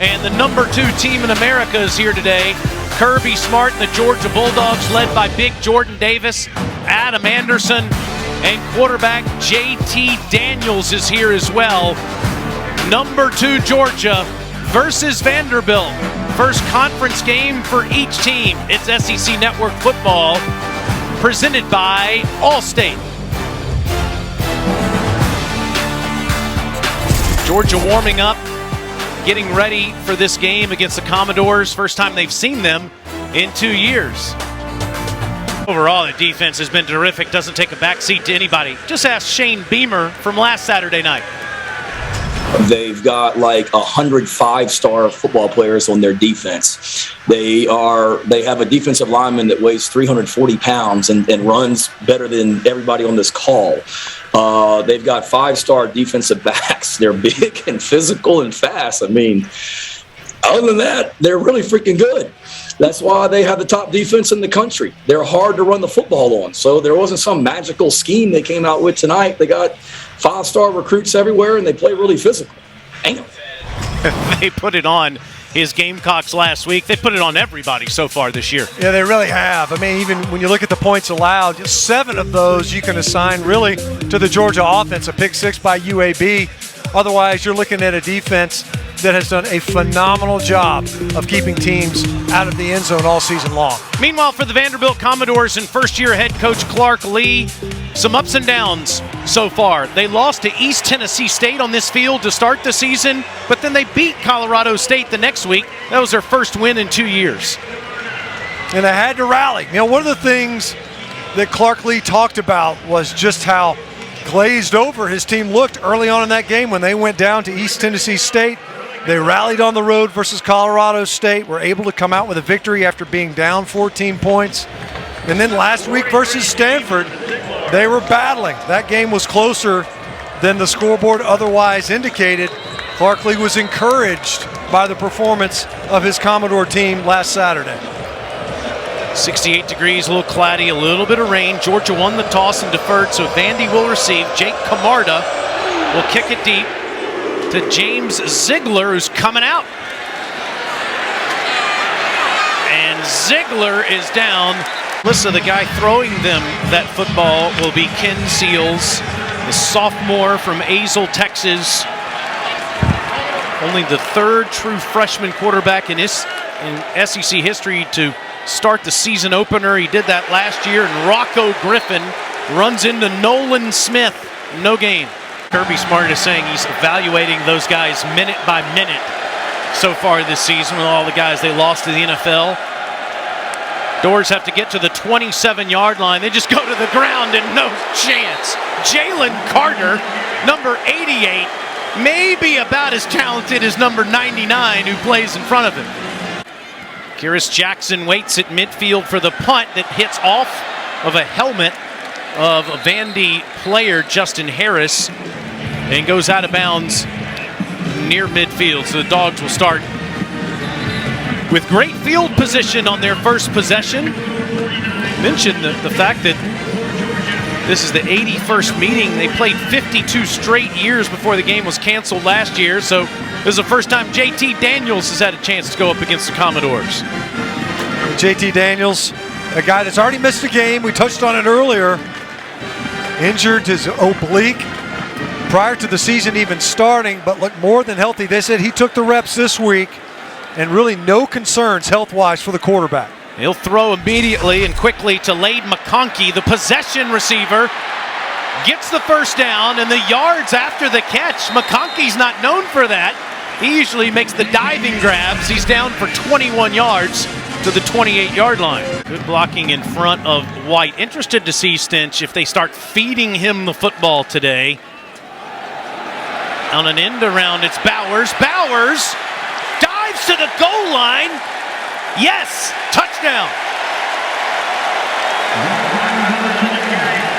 And the number 2 team in America is here today. Kirby Smart and the Georgia Bulldogs, led by Big Jordan Davis, Adam Anderson, and quarterback JT Daniels is here as well. Number 2 Georgia versus Vanderbilt. First conference game for each team. It's SEC Network football, presented by Allstate. Georgia warming up, getting ready for this game against the Commodores. First time they've seen them in 2 years. Overall, the defense has been terrific. Doesn't take a backseat to anybody. Just ask Shane Beamer from last Saturday night. They've got like 105 star football players on their defense. They have a defensive lineman that weighs 340 pounds and runs better than everybody on this call. They've got 5-star defensive backs. They're big and physical and fast. I mean, other than that, they're really freaking good. That's why they have the top defense in the country. They're hard to run the football on. So there wasn't some magical scheme they came out with tonight. They got 5-star recruits everywhere, and they play really physical. Damn. They put it on his Gamecocks last week. They put it on everybody so far this year. Yeah, they really have. I mean, even when you look at the points allowed, just 7 of those you can assign really to the Georgia offense. A pick 6 by UAB. Otherwise, you're looking at a defense that has done a phenomenal job of keeping teams out of the end zone all season long. Meanwhile, for the Vanderbilt Commodores and first-year head coach Clark Lee, some ups and downs so far. They lost to East Tennessee State on this field to start the season, but then they beat Colorado State the next week. That was their first win in 2 years. And they had to rally. You know, one of the things that Clark Lee talked about was just how glazed over his team looked early on in that game when they went down to East Tennessee State. They rallied on the road versus Colorado State, were able to come out with a victory after being down 14 points. And then last week versus Stanford, they were battling. That game was closer than the scoreboard otherwise indicated. Clark Lee was encouraged by the performance of his Commodore team last Saturday. 68 degrees, a little cloudy, a little bit of rain. Georgia won the toss and deferred, so Vandy will receive. Jake Camarda will kick it deep to James Ziegler, who's coming out. And Ziegler is down. Listen, the guy throwing them that football will be Ken Seals, the sophomore from Azle, Texas. Only the 3rd true freshman quarterback in SEC history to start the season opener. He did that last year, and Rocco Griffin runs into Nolan Smith. No gain. Kirby Smart is saying he's evaluating those guys minute by minute so far this season with all the guys they lost to the NFL. Doors have to get to the 27-yard line. They just go to the ground and no chance. Jalen Carter, number 88, may be about as talented as number 99 who plays in front of him. Kyrus Jackson waits at midfield for the punt that hits off of a helmet of a Vandy player, Justin Harris, and goes out of bounds near midfield. So the Dogs will start with great field position on their first possession. Mentioned the fact that this is the 81st meeting. They played 52 straight years before the game was canceled last year. So this is the first time JT Daniels has had a chance to go up against the Commodores. JT Daniels, a guy that's already missed a game. We touched on it earlier. Injured his oblique prior to the season even starting, but looked more than healthy. They said he took the reps this week, and really no concerns health-wise for the quarterback. He'll throw immediately and quickly to Lade McConkey, the possession receiver. Gets the first down and the yards after the catch. McConkey's not known for that. He usually makes the diving grabs. He's down for 21 yards to the 28-yard line. Good blocking in front of White. Interested to see, Stinch, if they start feeding him the football today. On an end around, it's Bowers. Bowers dives to the goal line. Yes, touchdown.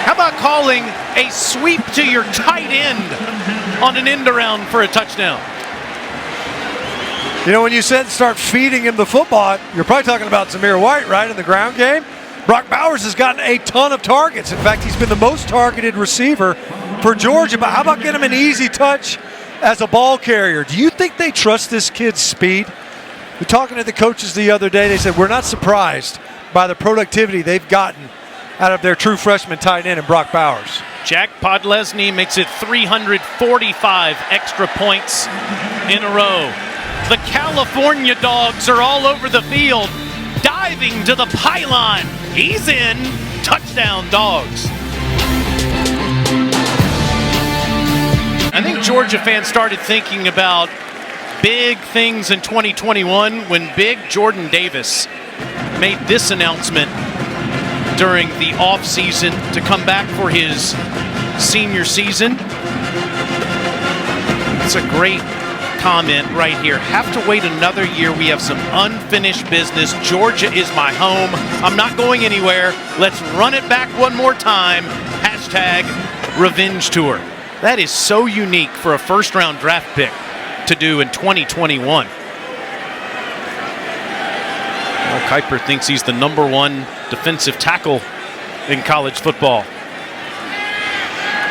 How about calling a sweep to your tight end on an end around for a touchdown? You know, when you said start feeding him the football, you're probably talking about Zamir White, right, in the ground game? Brock Bowers has gotten a ton of targets. In fact, he's been the most targeted receiver for Georgia. But how about getting him an easy touch as a ball carrier. Do you think they trust this kid's speed? We're talking to the coaches the other day. They said, we're not surprised by the productivity they've gotten out of their true freshman tight end in Brock Bowers. Jack Podlesny makes it 345 extra points in a row. The California Dogs are all over the field, diving to the pylon. He's in. Touchdown, Dogs. I think Georgia fans started thinking about big things in 2021 when big Jordan Davis made this announcement during the offseason to come back for his senior season. It's a great comment right here. Have to wait another year. We have some unfinished business. Georgia is my home. I'm not going anywhere. Let's run it back one more time. Hashtag revenge tour. That is so unique for a first-round draft pick to do in 2021. Well, Kiper thinks he's the #1 defensive tackle in college football.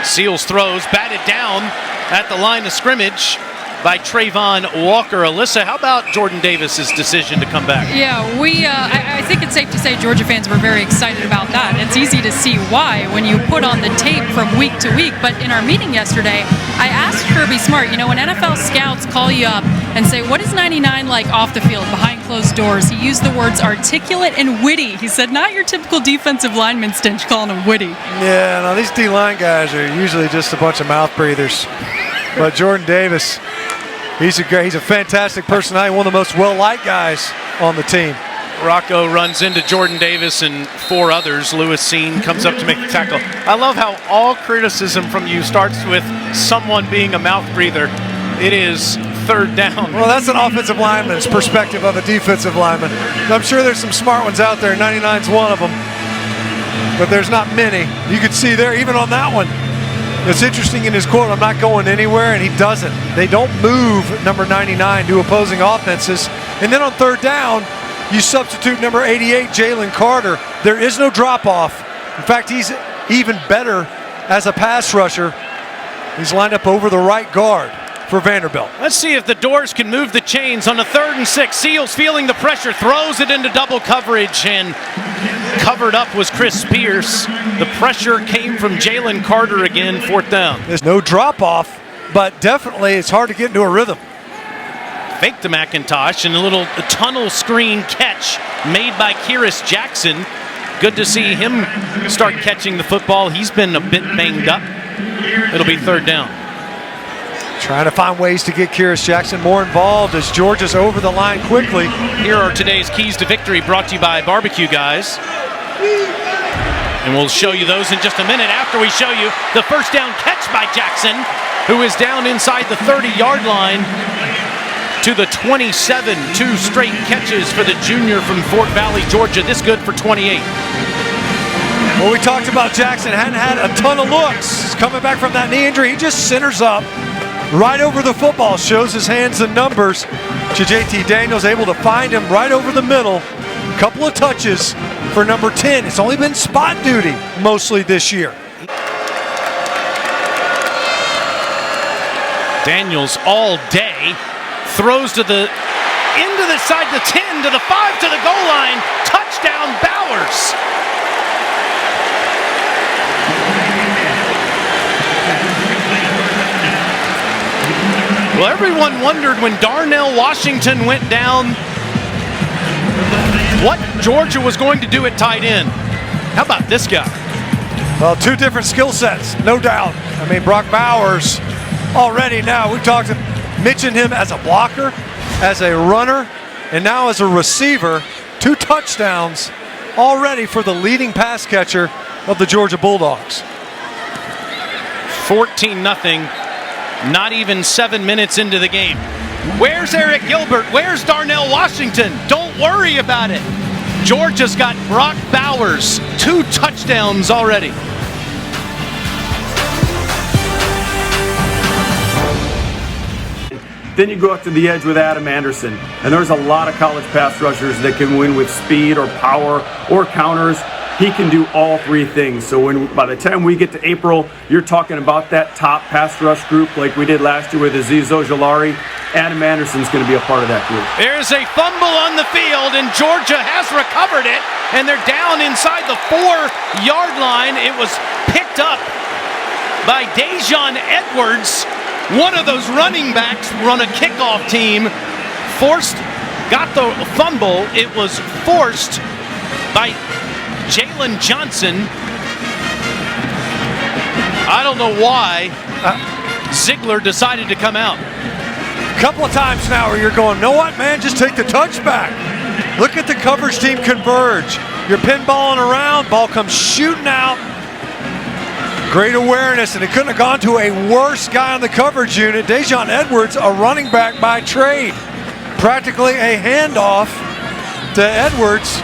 Seals throws, batted down at the line of scrimmage by Trayvon Walker. Alyssa, how about Jordan Davis's decision to come back? Yeah, I think it's safe to say Georgia fans were very excited about that. It's easy to see why when you put on the tape from week to week. But in our meeting yesterday, I asked Kirby Smart, when NFL scouts call you up and say, what is 99 like off the field, behind closed doors? He used the words articulate and witty. He said, not your typical defensive lineman stench calling him witty. Yeah, no, these D-line guys are usually just a bunch of mouth breathers. But Jordan Davis, he's a fantastic personality, one of the most well-liked guys on the team. Rocco runs into Jordan Davis and 4 others. Lewis Seen comes up to make the tackle. I love how all criticism from you starts with someone being a mouth breather. It is 3rd down. Well, that's an offensive lineman's perspective of a defensive lineman. I'm sure there's some smart ones out there. 99's one of them. But there's not many. You could see there, even on that one. It's interesting in his quote, I'm not going anywhere, and he doesn't. They don't move number 99 to opposing offenses. And then on 3rd down, you substitute number 88, Jalen Carter. There is no drop-off. In fact, he's even better as a pass rusher. He's lined up over the right guard for Vanderbilt. Let's see if the Doors can move the chains on a 3rd and 6. Seals feeling the pressure, throws it into double coverage, and covered up was Chris Pierce. The pressure came from Jalen Carter again, 4th down. There's no drop-off, but definitely it's hard to get into a rhythm. Fake to McIntosh, and a little tunnel screen catch made by Kyrus Jackson. Good to see him start catching the football. He's been a bit banged up. It'll be 3rd down. Trying to find ways to get Kyrus Jackson more involved as Georgia's over the line quickly. Here are today's keys to victory, brought to you by Barbecue Guys. And we'll show you those in just a minute after we show you the first down catch by Jackson, who is down inside the 30-yard line to the 27. 2 straight catches for the junior from Fort Valley, Georgia. This good for 28. Well, we talked about Jackson. Hadn't had a ton of looks. He's coming back from that knee injury. He just centers up right over the football, shows his hands and numbers to JT Daniels, able to find him right over the middle. Couple of touches for number 10. It's only been spot duty mostly this year. Daniels all day throws to the into the side, the 10 to the 5 to the goal line. Touchdown, Bowers. Well, everyone wondered when Darnell Washington went down what Georgia was going to do at tight end. How about this guy? Well, 2 different skill sets, no doubt. I mean, Brock Bowers already now, we mentioned him as a blocker, as a runner, and now as a receiver. 2 touchdowns already for the leading pass catcher of the Georgia Bulldogs. 14-0. Not even 7 minutes into the game. Where's Eric Gilbert? Where's Darnell Washington? Don't worry about it. Georgia's got Brock Bowers, 2 touchdowns already. Then you go up to the edge with Adam Anderson, and there's a lot of college pass rushers that can win with speed or power or counters. he can do all three things. So by the time we get to April, you're talking about that top pass rush group like we did last year with Azeez Ojulari. Adam Anderson's going to be a part of that group. There's a fumble on the field, and Georgia has recovered it, and they're down inside the 4-yard line. It was picked up by Dejon Edwards. One of those running backs run a kickoff team. Got the fumble. It was forced by Jalen Johnson. I don't know why Ziegler decided to come out. A couple of times now where you're going, know what, man, just take the touchback. Look at the coverage team converge. You're pinballing around, ball comes shooting out. Great awareness, and it couldn't have gone to a worse guy on the coverage unit. Dejon Edwards, a running back by trade. Practically a handoff to Edwards,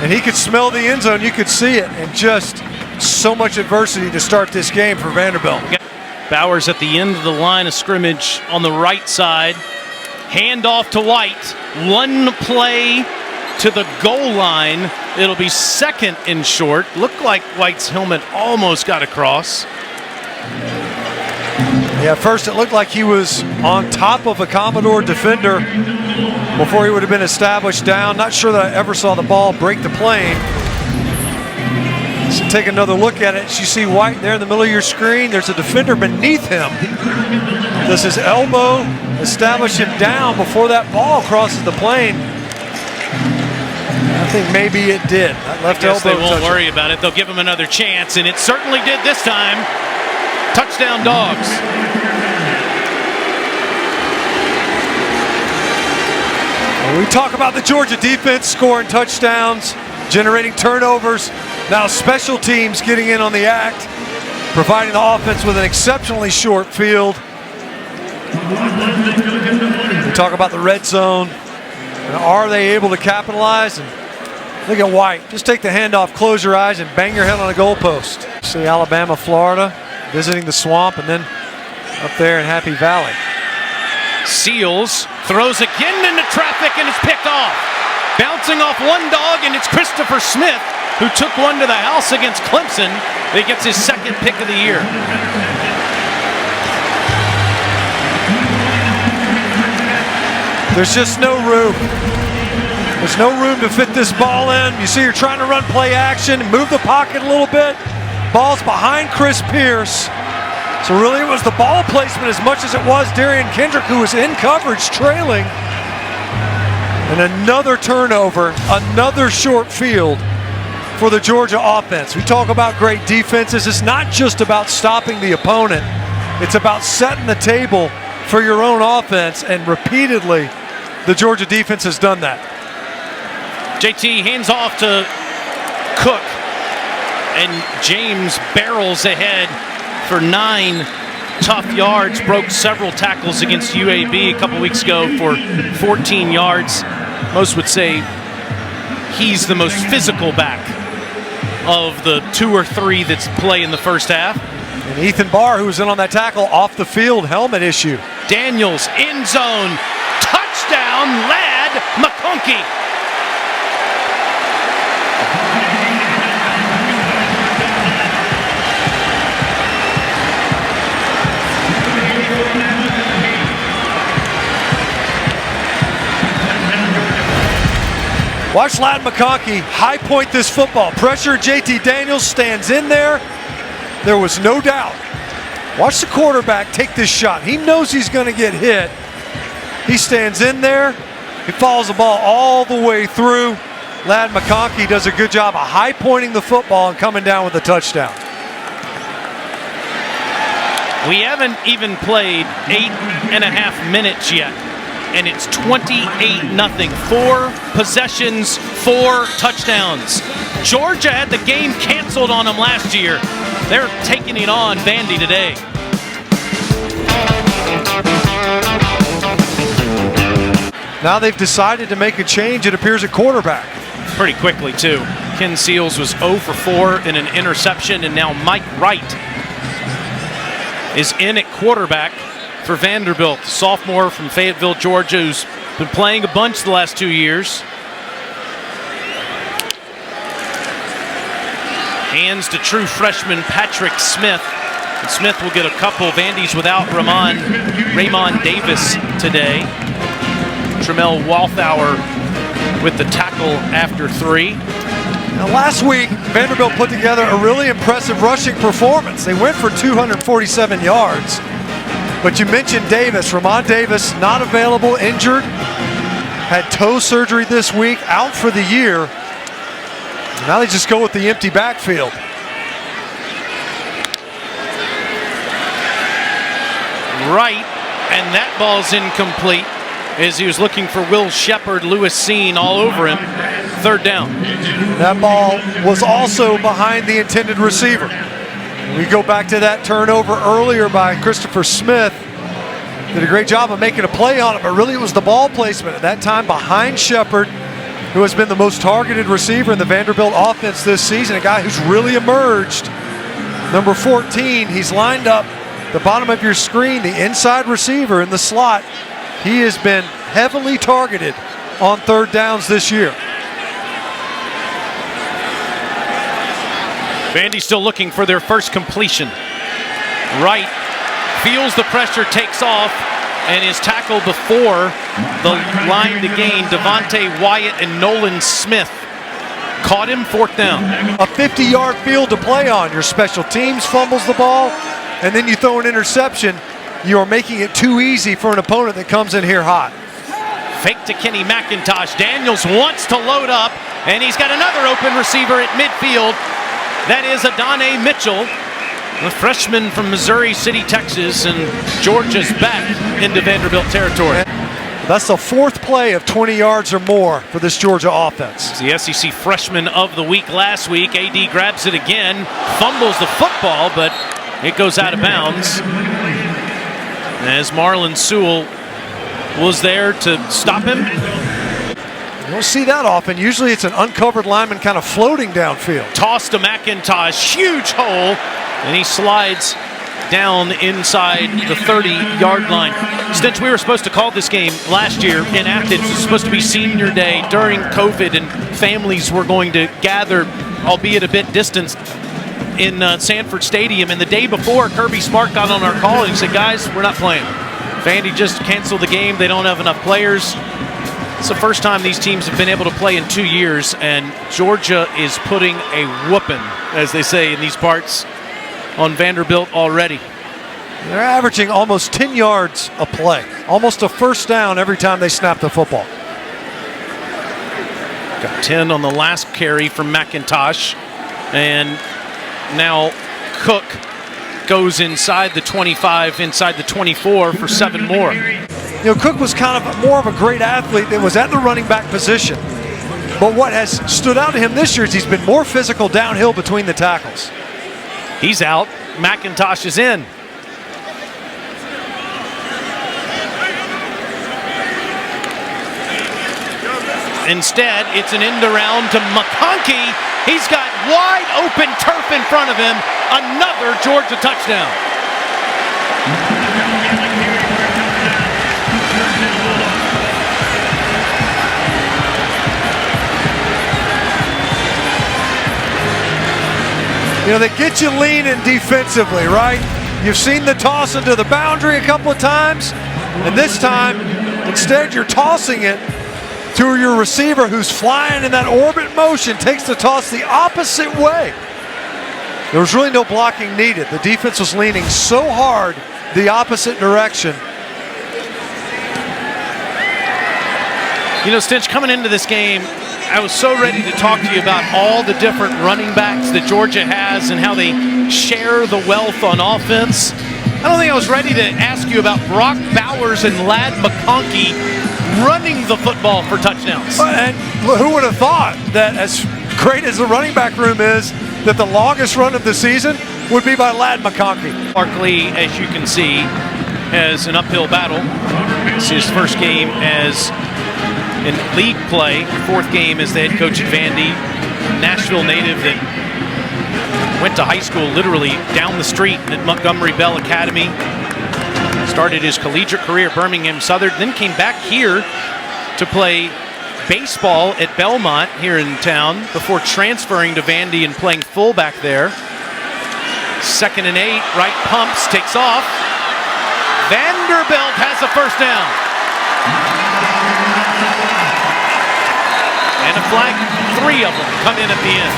and he could smell the end zone. You could see it, and just so much adversity to start this game for Vanderbilt. Bowers at the end of the line of scrimmage on the right side. Handoff to White. One play to the goal line. It'll be second and short. Looked like White's helmet almost got across. Yeah, at first it looked like he was on top of a Commodore defender before he would have been established down. Not sure that I ever saw the ball break the plane. So take another look at it. You see White there in the middle of your screen. There's a defender beneath him. Does his elbow establish him down before that ball crosses the plane? I think maybe it did. That left elbow. They won't worry about it. They'll give him another chance, and it certainly did this time. Touchdown Dogs. When we talk about the Georgia defense scoring touchdowns, generating turnovers, now special teams getting in on the act, providing the offense with an exceptionally short field. We talk about the red zone, and are they able to capitalize? And look at White. Just take the handoff, close your eyes, and bang your head on a goalpost. See Alabama, Florida, visiting the swamp, and then up there in Happy Valley. Seals throws again into traffic, and it's picked off. Bouncing off one dog, and it's Christopher Smith, who took one to the house against Clemson. He gets his second pick of the year. There's just no room. There's no room to fit this ball in. You see you're trying to run play action, move the pocket a little bit. Ball's behind Chris Pierce. So really it was the ball placement as much as it was Darian Kendrick, who was in coverage trailing. And another turnover, another short field for the Georgia offense. We talk about great defenses. It's not just about stopping the opponent. It's about setting the table for your own offense, and repeatedly the Georgia defense has done that. JT hands off to Cook, and James barrels ahead for 9 tough yards. Broke several tackles against UAB a couple weeks ago for 14 yards. Most would say he's the most physical back of the 2 or 3 that's play in the first half. And Ethan Barr, who was in on that tackle, off the field, helmet issue. Daniels, end zone, touchdown, Ladd McConkey. Watch Ladd McConkey high point this football. Pressure, JT Daniels stands in there. There was no doubt. Watch the quarterback take this shot. He knows he's going to get hit. He stands in there. He follows the ball all the way through. Ladd McConkey does a good job of high pointing the football and coming down with a touchdown. We haven't even played 8.5 minutes yet, and it's 28-0. 4 possessions, 4 touchdowns. Georgia had the game canceled on them last year. They're taking it on Vandy today. Now they've decided to make a change, it appears, at quarterback. Pretty quickly, too. Ken Seals was 0 for 4 in an interception, and now Mike Wright is in at quarterback for Vanderbilt. Sophomore from Fayetteville, Georgia, who's been playing a bunch the last 2 years. Hands to true freshman Patrick Smith. And Smith will get a couple. Vandy's without Raymond Davis today. Tramel Walthour with the tackle after 3. Now, last week, Vanderbilt put together a really impressive rushing performance. They went for 247 yards. But you mentioned Davis. Ramon Davis, not available, injured. Had toe surgery this week, out for the year. Now they just go with the empty backfield. Right, and that ball's incomplete as he was looking for Will Shepard, Lewis Seen all over him. 3rd down. That ball was also behind the intended receiver. We go back to that turnover earlier by Christopher Smith. Did a great job of making a play on it, but really it was the ball placement at that time behind Shepard, who has been the most targeted receiver in the Vanderbilt offense this season, a guy who's really emerged. Number 14, he's lined up the bottom of your screen, the inside receiver in the slot. He has been heavily targeted on 3rd downs this year. Vandy still looking for their first completion. Wright feels the pressure, takes off, and is tackled before the line to gain. Devontae Wyatt and Nolan Smith caught him. 4th down. A 50-yard field to play on. Your special teams fumbles the ball, and then you throw an interception. You are making it too easy for an opponent that comes in here hot. Fake to Kenny McIntosh. Daniels wants to load up, and he's got another open receiver at midfield. That is Adonai Mitchell, the freshman from Missouri City, Texas, and Georgia's back into Vanderbilt territory. That's the 4th play of 20 yards or more for this Georgia offense. It's the SEC Freshman of the Week last week. AD grabs it again, fumbles the football, but it goes out of bounds. As Marlon Sewell was there to stop him. You don't see that often. Usually it's an uncovered lineman kind of floating downfield. Toss to McIntosh, huge hole, and he slides down inside the 30-yard line. Since we were supposed to call this game last year in Athens, it was supposed to be senior day during COVID, and families were going to gather, albeit a bit distanced, in Sanford Stadium. And the day before, Kirby Smart got on our call and he said, guys, we're not playing. Vandy just canceled the game. They don't have enough players. It's the first time these teams have been able to play in 2 years, and Georgia is putting a whooping, as they say in these parts, on Vanderbilt already. They're averaging almost 10 yards a play, almost a 1st down every time they snap the football. Got 10 on the last carry from McIntosh, and now Cook goes inside the 25, inside the 24 for 7 more. You know, Cook was kind of more of a great athlete that was at the running back position. But what has stood out to him this year is he's been more physical downhill between the tackles. He's out. McIntosh is in. Instead, it's an end around to McConkey. He's got wide open turf in front of him. Another Georgia touchdown. You know, they get you leaning defensively, right? You've seen the toss into the boundary a couple of times, and this time, instead you're tossing it to your receiver who's flying in that orbit motion, takes the toss the opposite way. There was really no blocking needed. The defense was leaning so hard the opposite direction. You know, Stinch, coming into this game, I was so ready to talk to you about all the different running backs that Georgia has and how they share the wealth on offense. I don't think I was ready to ask you about Brock Bowers and Ladd McConkey running the football for touchdowns. And who would have thought that, as great as the running back room is, that the longest run of the season would be by Ladd McConkey. Barkley, as you can see, has an uphill battle. It's his first game as in league play, 4th game as the head coach at Vandy. Nashville native that went to high school literally down the street at Montgomery Bell Academy. Started his collegiate career at Birmingham Southern, then came back here to play baseball at Belmont here in town before transferring to Vandy and playing fullback there. 2nd and 8, right pumps, takes off. Vanderbilt has the first down. And a flag, 3 of them come in at the end.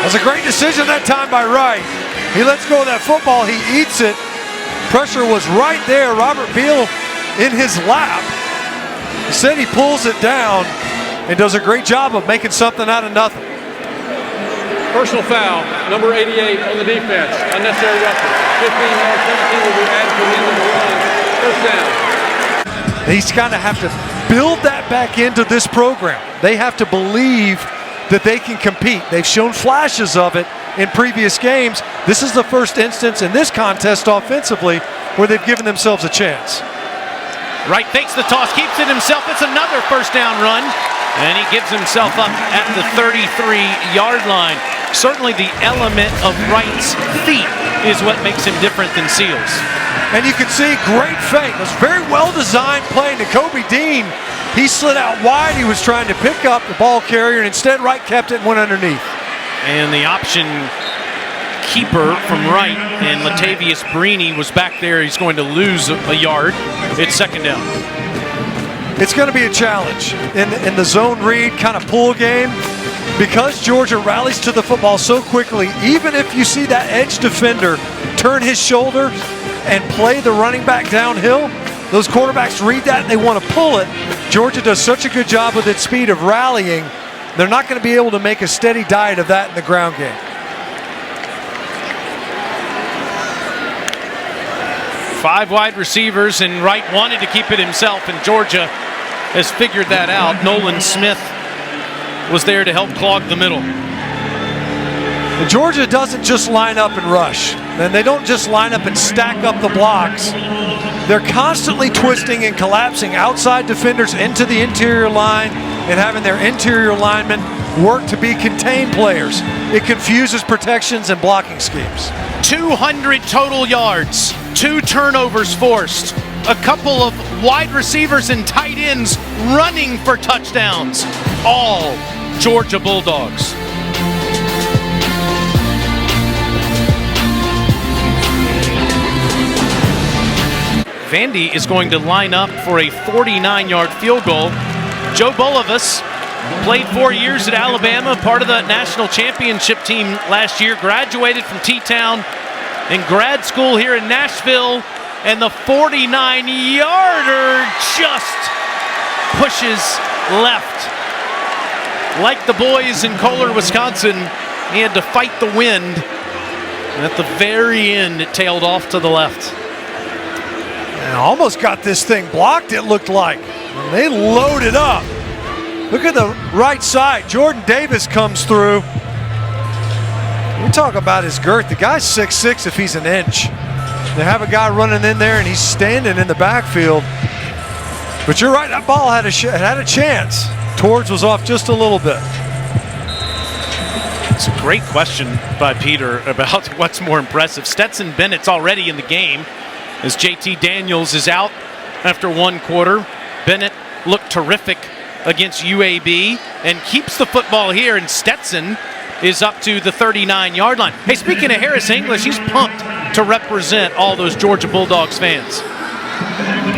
That's a great decision that time by Wright. He lets go of that football, he eats it. Pressure was right there. Robert Beal in his lap. Instead, he pulls it down and does a great job of making something out of nothing. Personal foul, number 88 on the defense. Unnecessary roughness. 15 yards, 17 will be added to the end of the run. First down. He's going to have to build that back into this program. They have to believe that they can compete. They've shown flashes of it in previous games. This is the first instance in this contest offensively where they've given themselves a chance. Wright fakes the toss, keeps it himself. It's another first down run. And he gives himself up at the 33-yard line. Certainly the element of Wright's feet is what makes him different than Seals. And you can see great fake. It was very well-designed play to Kobe Dean. He slid out wide. He was trying to pick up the ball carrier, and instead Wright kept it and went underneath. And the option keeper from Wright and Latavius Brini was back there. He's going to lose a yard. It's 2nd down. It's going to be a challenge in the zone read kind of pull game. Because Georgia rallies to the football so quickly, even if you see that edge defender turn his shoulder and play the running back downhill, those quarterbacks read that and they want to pull it. Georgia does such a good job with its speed of rallying, they're not going to be able to make a steady diet of that in the ground game. Five wide receivers, and Wright wanted to keep it himself, and Georgia has figured that out. Nolan Smith was there to help clog the middle. And Georgia doesn't just line up and rush. And they don't just line up and stack up the blocks. They're constantly twisting and collapsing outside defenders into the interior line and having their interior linemen work to be contained players. It confuses protections and blocking schemes. 200 total yards, 2 turnovers forced, a couple of wide receivers and tight ends running for touchdowns. All Georgia Bulldogs. Vandy is going to line up for a 49-yard field goal. Joe Bulovas played 4 years at Alabama, part of the national championship team last year, graduated from T-Town in grad school here in Nashville, and the 49-yarder just pushes left. Like the boys in Kohler, Wisconsin, he had to fight the wind, and at the very end, it tailed off to the left. And almost got this thing blocked, it looked like. And they loaded up. Look at the right side. Jordan Davis comes through. We talk about his girth. The guy's 6'6" if he's an inch. They have a guy running in there, and he's standing in the backfield. But you're right, that ball had a chance. Torres was off just a little bit. It's a great question by Peter about what's more impressive. Stetson Bennett's already in the game as JT Daniels is out after 1 quarter. Bennett looked terrific against UAB and keeps the football here, and Stetson is up to the 39-yard line. Hey, speaking of Harris English, he's pumped to represent all those Georgia Bulldogs fans.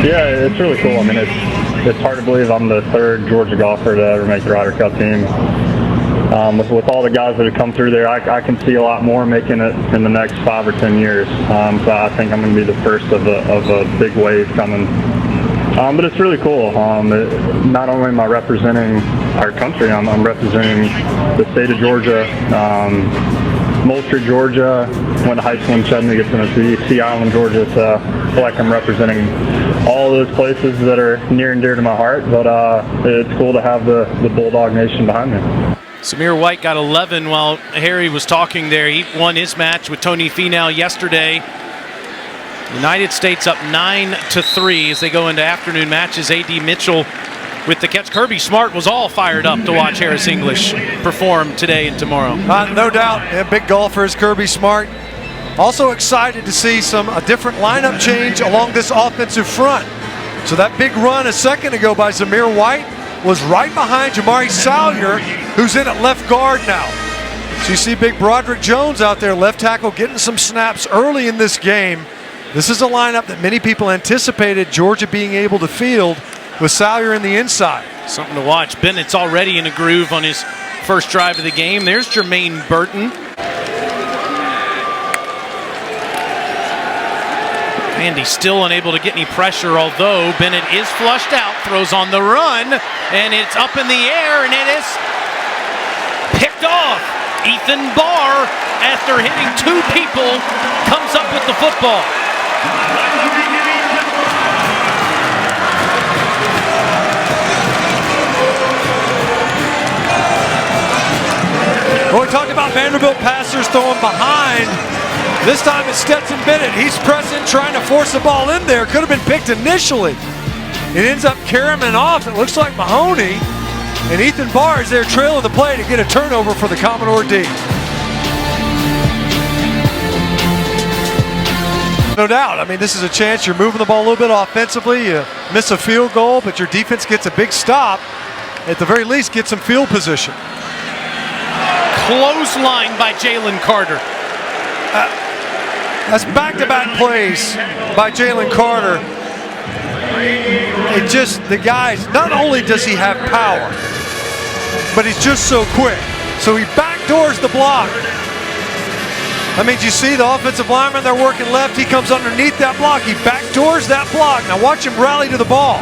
Yeah, it's really cool. I mean, it's hard to believe I'm the 3rd Georgia golfer to ever make the Ryder Cup team. With all the guys that have come through there, I can see a lot more making it in the next 5 or 10 years. So I think I'm going to be the first of a big wave coming. But it's really cool. Not only am I representing our country, I'm representing the state of Georgia, Moultrie, Georgia, went to high school in Chattanooga, Tennessee, Sea Island, Georgia. So I feel like I'm representing all those places that are near and dear to my heart. But it's cool to have the Bulldog Nation behind me. Samir White got 11 while Harry was talking there. He won his match with Tony Finau yesterday. United States up 9-3 as they go into afternoon matches. A.D. Mitchell with the catch. Kirby Smart was all fired up to watch Harris English perform today and tomorrow. No doubt, big golfer is Kirby Smart. Also excited to see a different lineup change along this offensive front. So that big run a second ago by Zamir White was right behind Jamari Salyer, who's in at left guard now. So you see big Broderick Jones out there, left tackle, getting some snaps early in this game. This is a lineup that many people anticipated Georgia being able to field with Salyer in the inside. Something to watch. Bennett's already in a groove on his first drive of the game. There's Jermaine Burton. And he's still unable to get any pressure, although Bennett is flushed out, throws on the run, and it's up in the air, and it is picked off. Ethan Barr, after hitting 2 people, comes up with the football. Well, we talked about Vanderbilt passers throwing behind. This time it's Stetson Bennett. He's pressing, trying to force the ball in there. Could have been picked initially. It ends up carrying off. It looks like Mahoney. And Ethan Barr is there trailing the play to get a turnover for the Commodore D. No doubt. I mean, this is a chance. You're moving the ball a little bit offensively. You miss a field goal, but your defense gets a big stop. At the very least, get some field position. Clothesline by Jalen Carter. That's back-to-back plays by Jalen Carter. It just, the guys, not only does he have power, but he's just so quick. So he backdoors the block. That means you see the offensive lineman, they're working left. He comes underneath that block. He backdoors that block. Now watch him rally to the ball.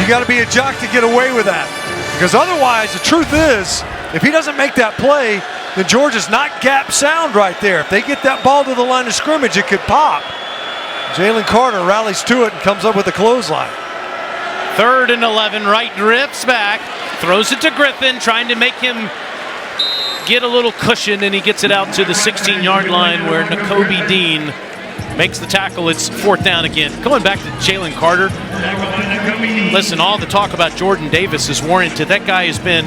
You got to be a jock to get away with that. Because otherwise, the truth is, if he doesn't make that play, then Georgia's not gap sound right there. If they get that ball to the line of scrimmage, it could pop. Jalen Carter rallies to it and comes up with a clothesline. 3rd and 11, Wright drifts back, throws it to Griffin, trying to make him get a little cushion, and he gets it out to the 16-yard line where Nakobe Dean makes the tackle. It's 4th down again. Going back to Jalen Carter, listen, all the talk about Jordan Davis is warranted. That guy has been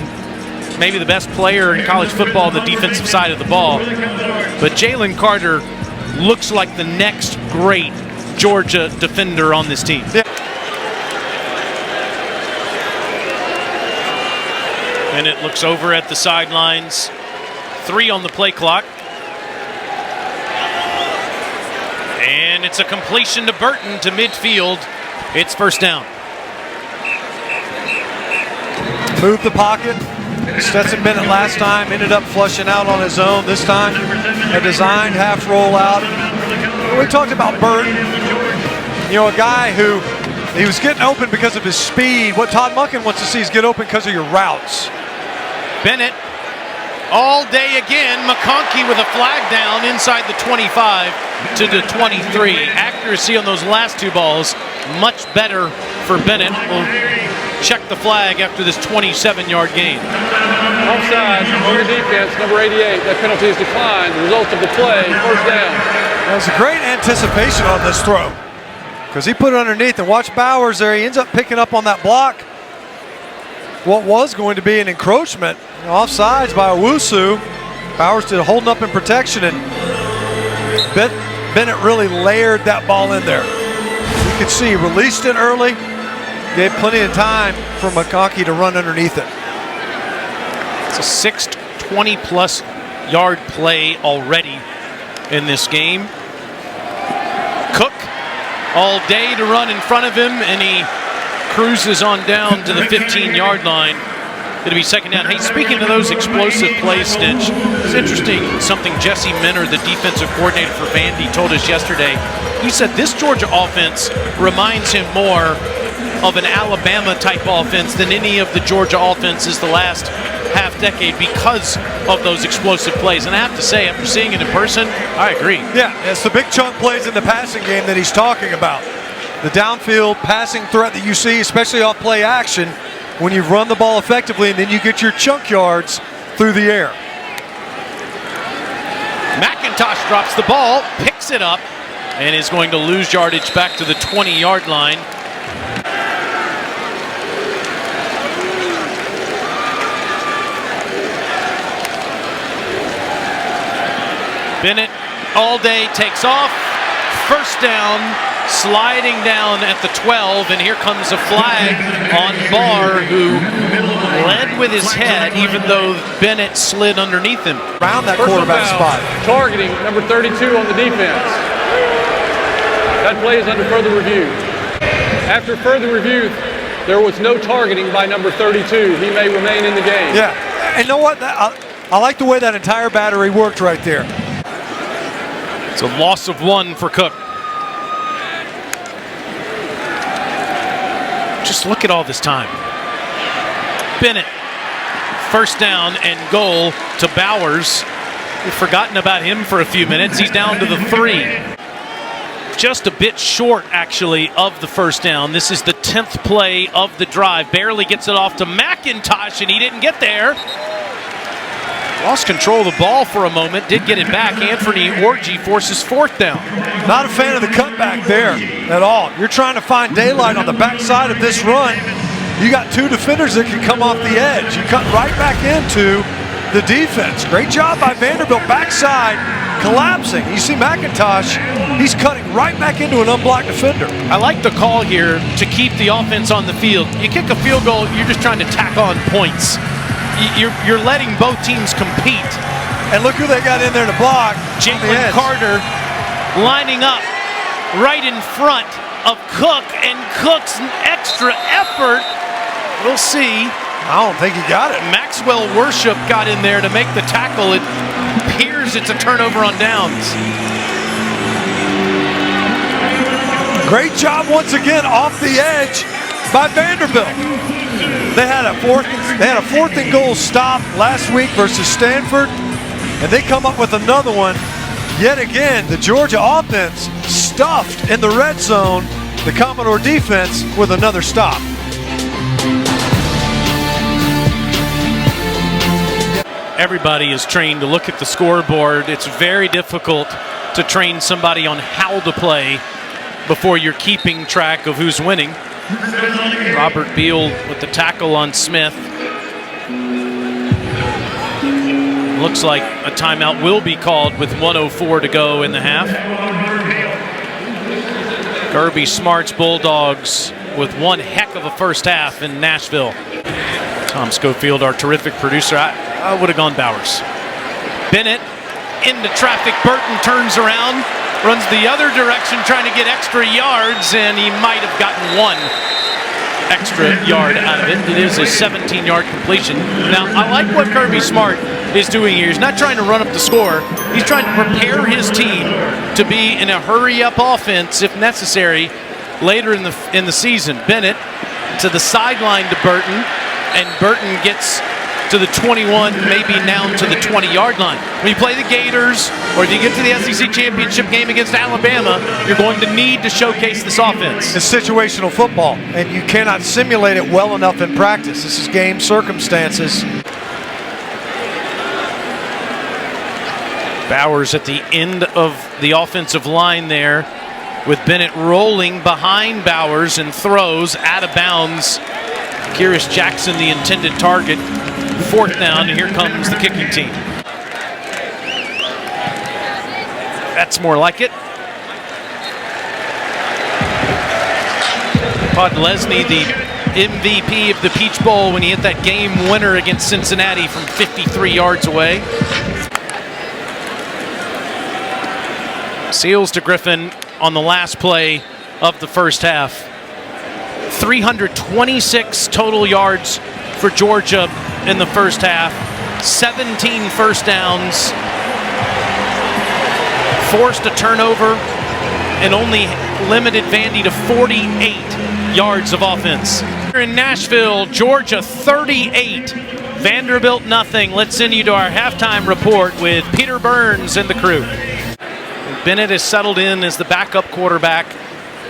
maybe the best player in college football on the defensive side of the ball. But Jalen Carter looks like the next great Georgia defender on this team. Yeah. And it looks over at the sidelines. 3 on the play clock. And it's a completion to Burton to midfield. It's 1st down. Move the pocket. Stetson Bennett last time ended up flushing out on his own. This time, a designed half rollout. We talked about Burton. You know, a guy who, he was getting open because of his speed. What Todd Monken wants to see is get open because of your routes. Bennett all day again. McConkey with a flag down inside the 25 to the 23. Accuracy on those last 2 balls much better for Bennett. We'll check the flag after this 27-yard gain. Offside on your defense, number 88. That penalty is declined. The result of the play, 1st down. That was a great anticipation on this throw because he put it underneath, and watch Bowers there. He ends up picking up on that block. What was going to be an encroachment, offsides by Owusu. Bowers did holding up in protection, and Bennett really layered that ball in there. You can see he released it early, gave plenty of time for McConkey to run underneath it. It's a 6th 20-plus yard play already in this game. Cook all day to run in front of him, and he cruises on down to the 15-yard line. It'll be 2nd down. Hey, speaking of those explosive plays, Stitch, it's interesting something Jesse Minner, the defensive coordinator for Vandy, told us yesterday. He said this Georgia offense reminds him more of an Alabama-type offense than any of the Georgia offenses the last half-decade because of those explosive plays. And I have to say, after seeing it in person, I agree. Yeah, it's the big chunk plays in the passing game that he's talking about. The downfield passing threat that you see, especially off play action, when you've run the ball effectively and then you get your chunk yards through the air. McIntosh drops the ball, picks it up, and is going to lose yardage back to the 20-yard line. Bennett all day takes off. 1st down, sliding down at the 12, and here comes a flag on Barr, who led with his head, even though Bennett slid underneath him. Around that Personal quarterback foul, spot. Targeting number 32 on the defense. That play is under further review. After further review, there was no targeting by number 32. He may remain in the game. Yeah, and you know what? I like the way that entire battery worked right there. It's a loss of 1 for Cook. Just look at all this time. Bennett, first down and goal to Bowers. We've forgotten about him for a few minutes. He's down to the 3. Just a bit short, actually, of the first down. This is the 10th play of the drive. Barely gets it off to McIntosh, and he didn't get there. Lost control of the ball for a moment, did get it back. Anthony Orji forces 4th down. Not a fan of the cutback there at all. You're trying to find daylight on the backside of this run. You got 2 defenders that can come off the edge. You cut right back into the defense. Great job by Vanderbilt, backside, collapsing. You see McIntosh, he's cutting right back into an unblocked defender. I like the call here to keep the offense on the field. You kick a field goal, you're just trying to tack on points. You're letting both teams compete. And look who they got in there to block. Jalen Carter lining up right in front of Cook, and Cook's extra effort. We'll see. I don't think he got it. Maxwell Worship got in there to make the tackle. It appears it's a turnover on downs. Great job once again off the edge by Vanderbilt. They had a 4th and goal stop last week versus Stanford, and they come up with another one. Yet again, the Georgia offense stuffed in the red zone, the Commodore defense with another stop. Everybody is trained to look at the scoreboard. It's very difficult to train somebody on how to play before you're keeping track of who's winning. Robert Beal with the tackle on Smith. Looks like a timeout will be called with 1:04 to go in the half. Kirby Smart's Bulldogs with one heck of a first half in Nashville. Tom Schofield, our terrific producer. I would have gone Bowers. Bennett into traffic. Burton turns around, runs the other direction trying to get extra yards, and he might have gotten 1 extra yard out of it. It is a 17-yard completion. Now, I like what Kirby Smart is doing here. He's not trying to run up the score. He's trying to prepare his team to be in a hurry-up offense, if necessary, later in the season. Bennett to the sideline to Burton, and Burton gets to the 21, maybe now to the 20-yard line. When you play the Gators, or if you get to the SEC championship game against Alabama, you're going to need to showcase this offense. It's situational football, and you cannot simulate it well enough in practice. This is game circumstances. Bowers at the end of the offensive line there, with Bennett rolling behind Bowers and throws out of bounds. Kyrus Jackson, the intended target. 4th down, and here comes the kicking team. That's more like it. Podlesny, the MVP of the Peach Bowl when he hit that game winner against Cincinnati from 53 yards away. Seals to Griffin on the last play of the first half. 326 total yards for Georgia in the first half. 17 first downs. Forced a turnover and only limited Vandy to 48 yards of offense. In Nashville, Georgia 38, Vanderbilt nothing. Let's send you to our halftime report with Peter Burns and the crew. Bennett is settled in as the backup quarterback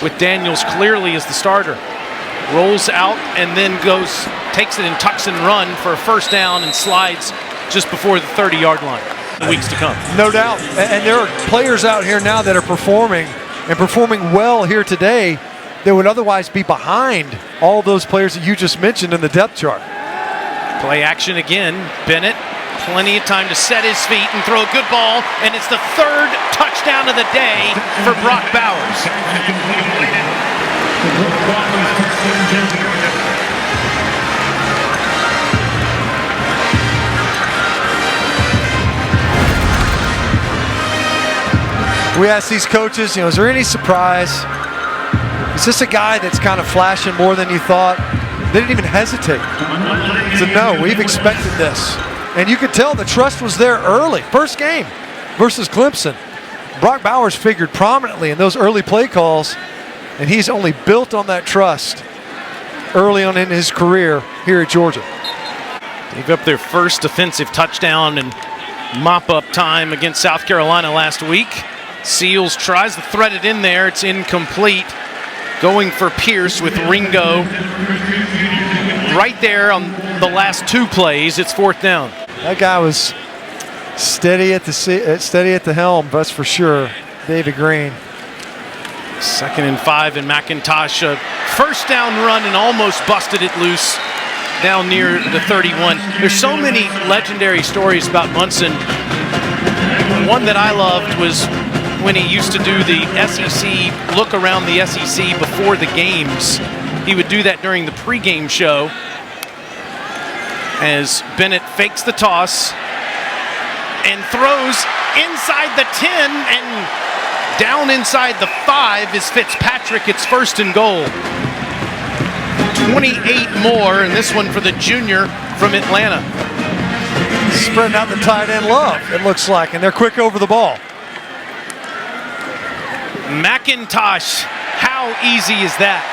with Daniels clearly as the starter. Rolls out and then takes it and tucks and run for a first down and slides just before the 30-yard line. In the weeks to come. No doubt. And there are players out here now that are performing well here today that would otherwise be behind all those players that you just mentioned in the depth chart. Play action again. Bennett Plenty of time to set his feet and throw a good ball, and it's the third touchdown of the day for Brock Bowers. We asked these coaches, is there any surprise? Is this a guy that's kind of flashing more than you thought? They didn't even hesitate. They said, no, we've expected this. And you could tell the trust was there early. First game versus Clemson. Brock Bowers figured prominently in those early play calls, and he's only built on that trust early on in his career here at Georgia. Gave up their first defensive touchdown and mop-up time against South Carolina last week. Seals tries to thread it in there. It's incomplete. Going for Pierce with Ringo right there on the last two plays. It's fourth down. That guy was steady at the helm, that's for sure. David Green. 2nd and 5, and McIntosh first down run and almost busted it loose down near the 31. There's so many legendary stories about Munson. One that I loved was when he used to do the SEC, look around the SEC before the games. He would do that during the pregame show as Bennett fakes the toss and throws inside the 10 and down inside the 5 is Fitzpatrick. It's 1st and goal. 28 more, and this one for the junior from Atlanta. Spreading out the tight end love, it looks like, and they're quick over the ball. McIntosh, how easy is that?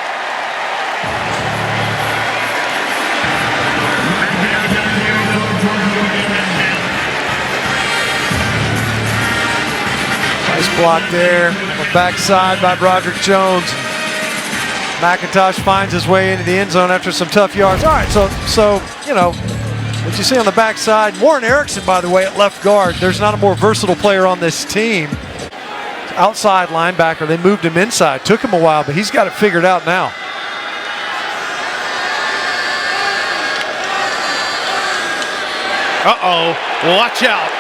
Nice block there on the backside by Broderick Jones. McIntosh finds his way into the end zone after some tough yards. All right, so what you see on the backside, Warren Erickson, by the way, at left guard. There's not a more versatile player on this team. Outside linebacker, they moved him inside. Took him a while, but he's got it figured out now. Uh-oh, watch out.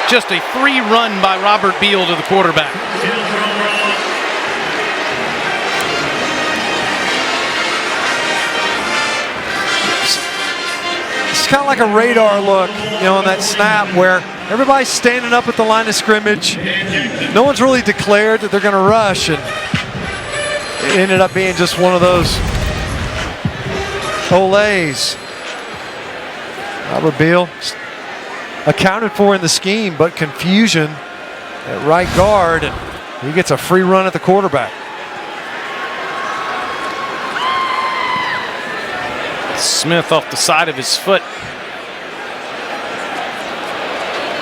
Just a free run by Robert Beal to the quarterback. It's kind of like a radar look, on that snap where everybody's standing up at the line of scrimmage. No one's really declared that they're going to rush, and it ended up being just one of those olays. Robert Beal accounted for in the scheme, but confusion at right guard, and he gets a free run at the quarterback. Smith off the side of his foot.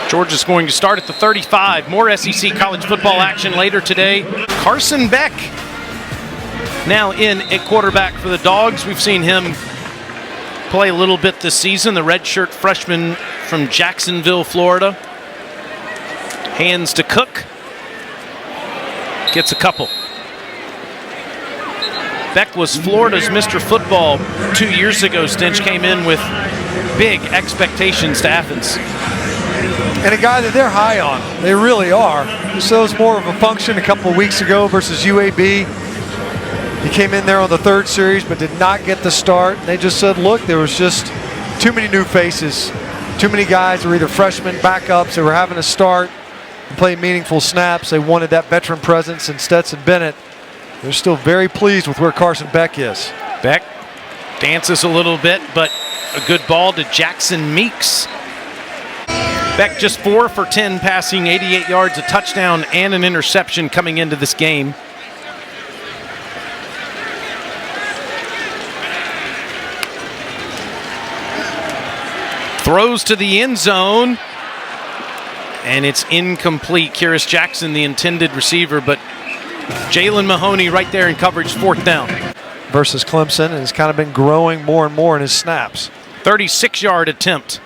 Georgia's going to start at the 35. More SEC college football action later today. Carson Beck now in at quarterback for the Dogs. We've seen him play a little bit this season. The redshirt freshman from Jacksonville, Florida. Hands to Cook. Gets a couple. Beck was Florida's Mr. Football 2 years ago. Stinch came in with big expectations to Athens. And a guy that they're high on. They really are. So it was more of a function a couple of weeks ago versus UAB. He came in there on the third series but did not get the start. They just said, look, there was just too many new faces. Too many guys who were either freshmen, backups, who were having to start and play meaningful snaps. They wanted that veteran presence in Stetson Bennett. They're still very pleased with where Carson Beck is. Beck dances a little bit, but a good ball to Jackson Meeks. Beck just 4 for 10 passing, 88 yards, a touchdown, and an interception coming into this game. Throws to the end zone, and it's incomplete. Kyrus Jackson, the intended receiver, but Jalen Mahoney right there in coverage, fourth down. Versus Clemson, and has kind of been growing more and more in his snaps. 36-yard attempt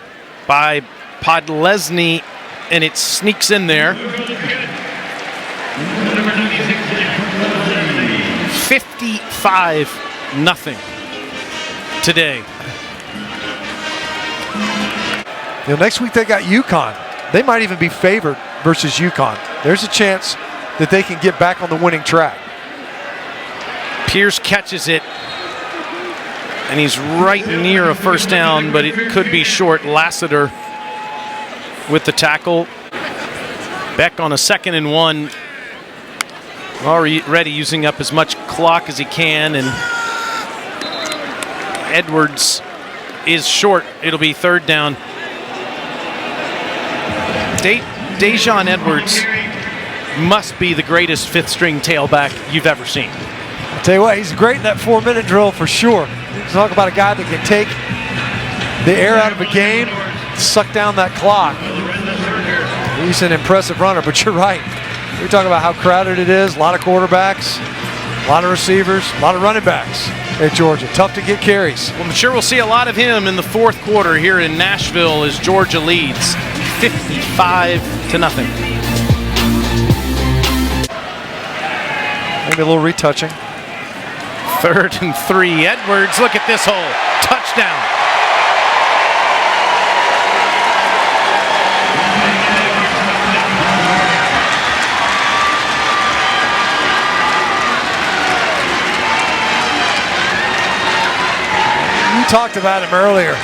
by Podlesny, and it sneaks in there. 55-0 today. Next week they got UConn. They might even be favored versus UConn. There's a chance that they can get back on the winning track. Pierce catches it, and he's right near a first down, but it could be short. Lassiter with the tackle. Beck on a 2nd and 1. Already using up as much clock as he can, and Edwards is short. It'll be 3rd down. Dejon Edwards must be the greatest 5th-string tailback you've ever seen. I'll tell you what, he's great in that 4-minute drill for sure. Talk about a guy that can take the air out of a game, suck down that clock. He's an impressive runner, but you're right. We're talking about how crowded it is, a lot of quarterbacks, a lot of receivers, a lot of running backs at Georgia. Tough to get carries. Well, I'm sure we'll see a lot of him in the 4th quarter here in Nashville as Georgia leads 55-0. Maybe a little retouching. 3rd and 3. Edwards, look at this hole. Touchdown. We talked about him earlier.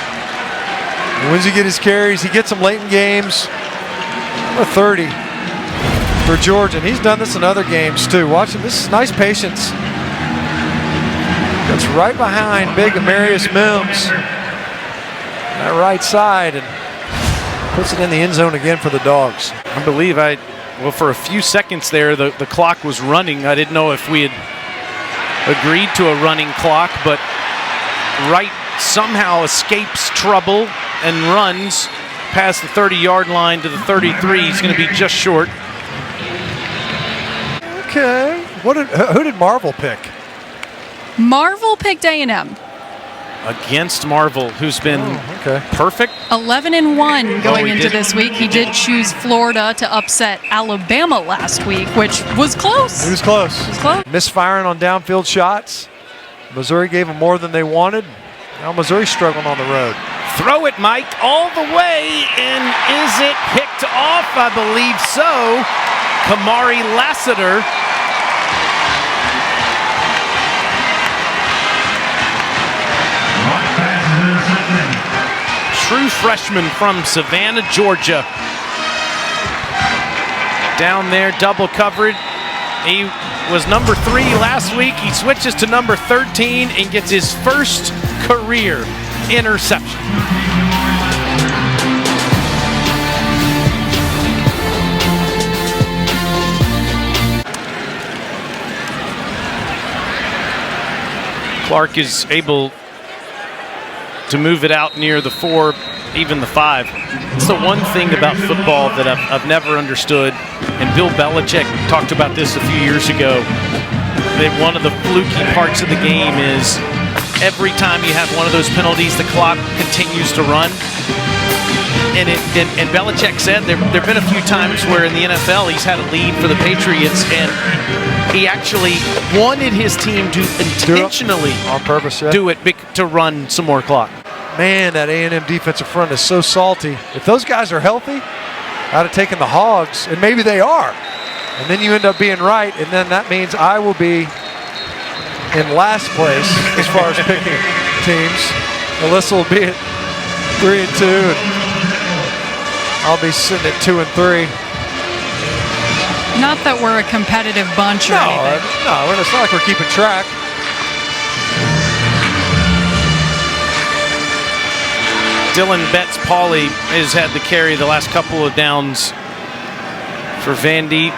When's he get his carries? He gets them late in games. Number 30 for Georgia, and he's done this in other games too. Watch him. This is nice patience. That's right behind big Amarius Mims. That right side, and puts it in the end zone again for the Dogs. I believe well, for a few seconds there, the clock was running. I didn't know if we had agreed to a running clock, but Wright somehow escapes trouble and runs past the 30-yard line to the 33. He's going to be just short. Okay. Who did Marvel pick? Marvel picked A&M. Against Marvel, who's been perfect. 11-1 going into this week. He did choose Florida to upset Alabama last week, which was close. It was close. It was close. Misfiring on downfield shots. Missouri gave them more than they wanted. Now Missouri's struggling on the road. Throw it, Mike, all the way, and is it picked off? I believe so. Kamari Lassiter. True freshman from Savannah, Georgia. Down there, double coverage. He was number 3 last week. He switches to number 13 and gets his first career interception. Clark is able to move it out near the 4, even the 5. It's the one thing about football that I've never understood, and Bill Belichick talked about this a few years ago, that one of the fluky parts of the game is every time you have one of those penalties, the clock continues to run. And Belichick said there have been a few times where in the NFL he's had a lead for the Patriots, and he actually wanted his team to intentionally on purpose, do it to run some more clock. Man, that A&M defensive front is so salty. If those guys are healthy, I'd have taken the Hogs, and maybe they are. And then you end up being right, and then that means I will be in last place as far as picking teams. Alyssa will be at 3 and 2, and I'll be sitting at 2 and 3. Not that we're a competitive bunch or anything. No, it's not like we're keeping track. Dylan Betts-Pauley has had to carry the last couple of downs for Vandy.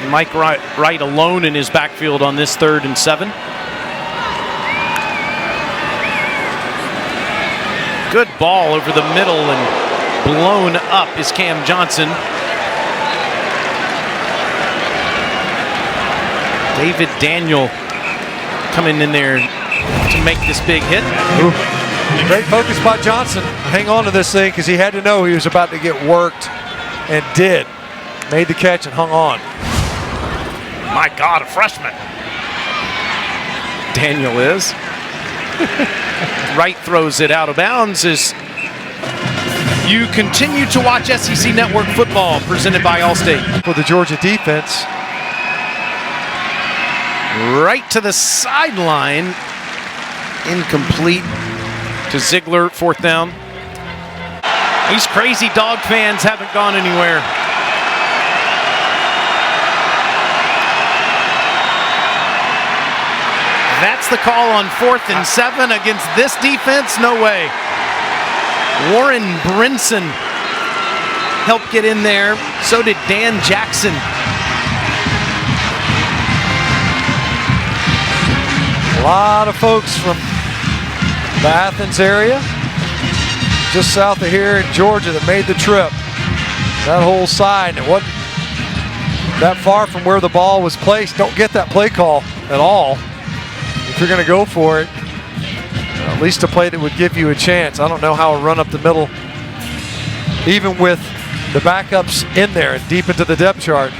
Mike Wright alone in his backfield on this 3rd and 7. Good ball over the middle, and blown up is Cam Johnson. David Daniel coming in there to make this big hit. Ooh. Great focus by Johnson. Hang on to this thing because he had to know he was about to get worked, and did. Made the catch and hung on. My God, a freshman. Daniel is. Wright throws it out of bounds as You continue to watch SEC Network football presented by Allstate. For the Georgia defense. Right to the sideline. Incomplete to Ziegler, 4th down. These crazy dog fans haven't gone anywhere. That's the call on 4th and 7 against this defense? No way. Warren Brinson helped get in there. So did Dan Jackson. A lot of folks from the Athens area, just south of here in Georgia, that made the trip. That whole side, it wasn't that far from where the ball was placed. Don't get that play call at all. If you're going to go for it, at least a play that would give you a chance. I don't know how a run up the middle, even with the backups in there and deep into the depth chart.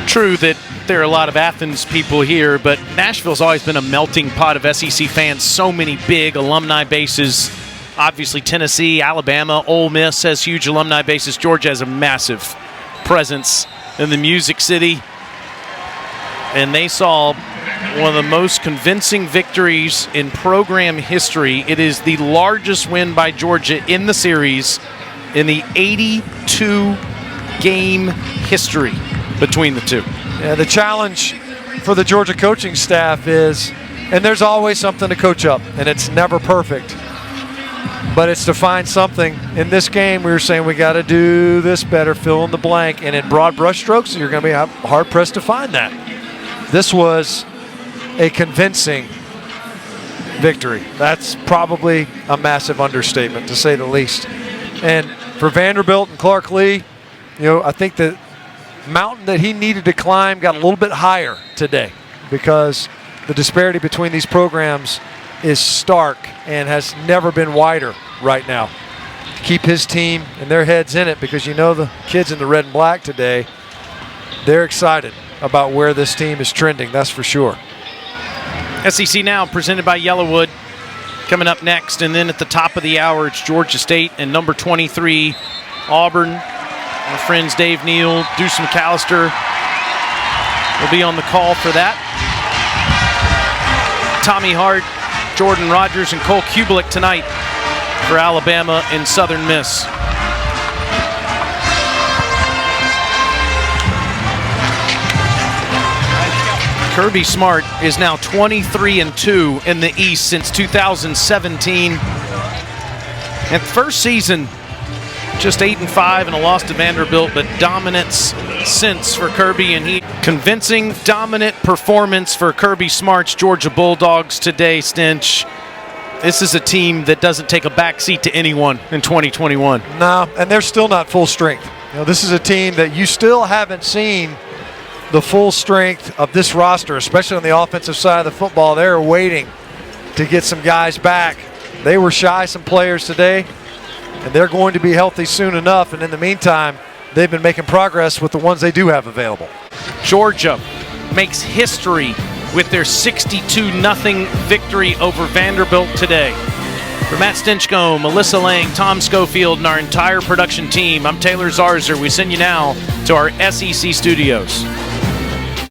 True that there are a lot of Athens people here, but Nashville's always been a melting pot of SEC fans. So many big alumni bases. Obviously, Tennessee, Alabama, Ole Miss has huge alumni bases. Georgia has a massive presence in the Music City. And they saw one of the most convincing victories in program history. It is the largest win by Georgia in the series in the 82-game history between the two. Yeah, the challenge for the Georgia coaching staff is, and there's always something to coach up, and it's never perfect, but it's to find something. In this game, we were saying we got to do this better, fill in the blank, and in broad brushstrokes, you're going to be hard-pressed to find that. This was a convincing victory. That's probably a massive understatement, to say the least. And for Vanderbilt and Clark Lee, I think the mountain that he needed to climb got a little bit higher today, because the disparity between these programs is stark and has never been wider right now. Keep his team and their heads in it, because the kids in the red and black today, they're excited about where this team is trending, that's for sure. SEC Now, presented by Yellowwood, coming up next. And then at the top of the hour, it's Georgia State and number 23, Auburn. Our friends Dave Neal, Deuce McAllister will be on the call for that. Tommy Hart, Jordan Rogers, and Cole Kubelik tonight for Alabama and Southern Miss. Kirby Smart is now 23-2 in the East since 2017. And first season, just 8-5 and a loss to Vanderbilt, but dominance since for Kirby, and convincing dominant performance for Kirby Smart's Georgia Bulldogs today, Stinch. This is a team that doesn't take a backseat to anyone in 2021. No, and they're still not full strength. This is a team that you still haven't seen the full strength of this roster, especially on the offensive side of the football. They're waiting to get some guys back. They were shy some players today, and they're going to be healthy soon enough. And in the meantime, they've been making progress with the ones they do have available. Georgia makes history with their 62-0 victory over Vanderbilt today. For Matt Stinchcomb, Melissa Lang, Tom Schofield, and our entire production team, I'm Taylor Zarzer. We send you now to our SEC studios.